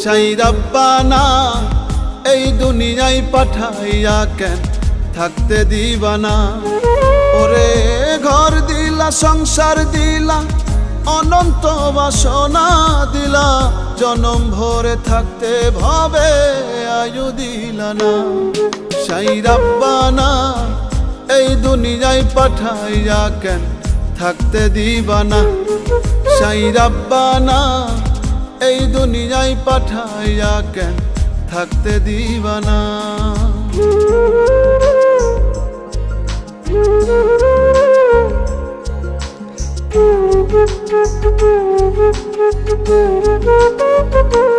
সাই রাব্বানা এই দুনিয়ায় পাঠাইয়া কেন থাকতে দিবানা। ওরে ঘর দিলা, সংসার দিলা, অনন্ত বাসনা দিলা, জনম ভরে থাকতে ভাবে আয়ু দিলা না। সাই রাব্বানা এই দুনিয়ায় পাঠাইয়া কেন থাকতে দিবানা। সাই রাব্বানা এই দুনিয়ায় পাঠাইয়া কেন থাকতে দিবানা। Thank you.